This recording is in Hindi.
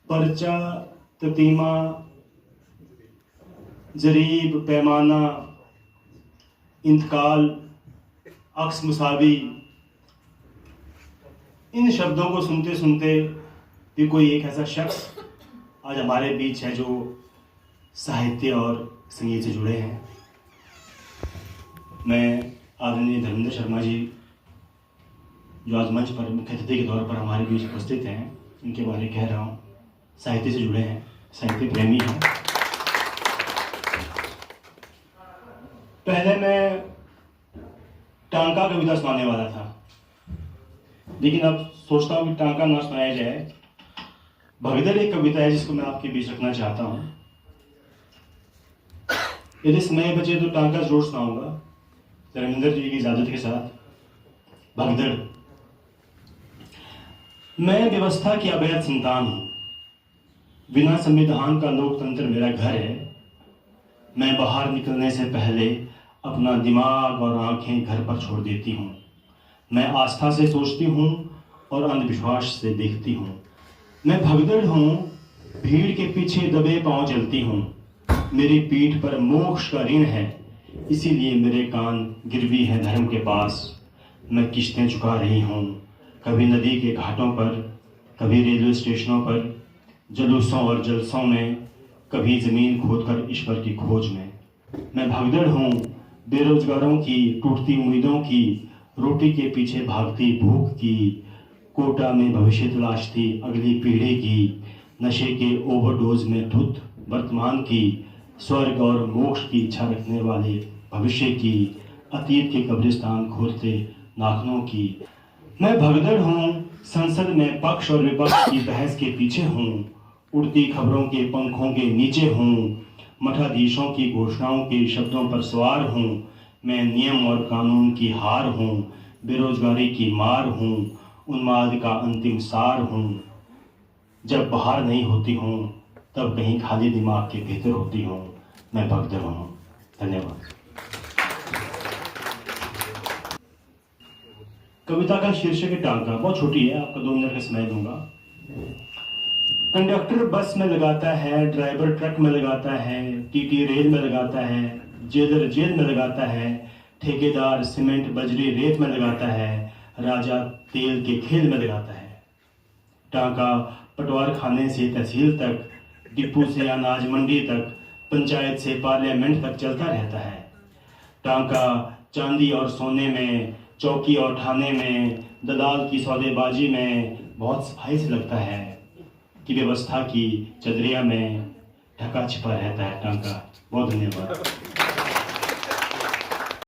पर्चा, ततीमा, जरीब, पैमाना, इंतकाल, अक्स मुसावी, इन शब्दों को सुनते सुनते भी कोई एक ऐसा शख्स आज हमारे बीच है जो साहित्य और संगीत से जुड़े हैं। मैं आदरणीय धर्मेंद्र शर्मा जी, जो आज मंच पर मुख्य अतिथि के तौर पर हमारे बीच उपस्थित हैं, इनके बारे में कह रहा हूँ। साहित्य से जुड़े हैं, साहित्य प्रेमी हैं। पहले मैं टांका कविता सुनाने वाला था, लेकिन अब सोचता हूँ कि टांका ना सुनाया जाए। भगदड़ एक कविता है जिसको मैं आपके बीच रखना चाहता हूँ। यदि समय बचे तो टांका जरूर सुनाऊंगा, धर्मेंद्र जी की इजाजत के साथ। भगदड़। मैं व्यवस्था की अवैध संतान हूं, बिना संविधान का लोकतंत्र मेरा घर है। मैं बाहर निकलने से पहले अपना दिमाग और आंखें घर पर छोड़ देती हूँ। मैं आस्था से सोचती हूँ और अंधविश्वास से देखती हूँ। मैं भगदड़ हूँ, भीड़ के पीछे दबे पांव चलती हूँ। मेरी पीठ पर मोक्ष का ऋण है, इसीलिए मेरे कान गिरवी हैं धर्म के पास। मैं किश्तें चुका रही हूँ, कभी नदी के घाटों पर, कभी रेलवे स्टेशनों पर, जुलूसों और जलसों में, कभी जमीन खोदकर ईश्वर की खोज में। मैं भगदड़ हूँ, बेरोजगारों की टूटती उम्मीदों की, रोटी के पीछे भागती भूख की, कोटा में भविष्य तलाशती अगली पीढ़ी की, नशे के ओवरडोज में धुत वर्तमान की, स्वर्ग और मोक्ष की इच्छा रखने वाले भविष्य की, अतीत के कब्रिस्तान खोदते नाखनों की। मैं भगदड़ हूँ, संसद में पक्ष और विपक्ष की बहस के पीछे हूँ, उड़ती खबरों के पंखों के नीचे हूँ, मठाधीशों की घोषणाओं के शब्दों पर सवार हूँ। मैं नियम और कानून की हार हूँ, बेरोजगारी की मार हूँ, उन्माद का अंतिम सार हूँ। जब बाहर नहीं होती हूँ तब कहीं खाली दिमाग के भीतर होती हूँ। मैं भगदड़ हूँ। धन्यवाद। कविता का शीर्षक है टांका। बहुत छोटी है, आपको 2 मिनट का समय दूंगा। कंडक्टर बस में लगाता है, ड्राइवर ट्रक में लगाता है, टीटी रेल में लगाता है, जेलर जेल में लगाता है, ठेकेदार सीमेंट बजरी रेत में लगाता है, राजा तेल के खेल में लगाता है। टांका पटवार खाने से तहसील तक, डिपो से अनाज मंडी तक, पंचायत से पार्लियामेंट तक चलता रहता है। टांका चांदी और सोने में, चौकी और थाने में, दलाल की सौदेबाजी में बहुत सफाई से लगता है कि व्यवस्था की चदरिया में ढका छिपा रहता है टांका। बहुत धन्यवाद।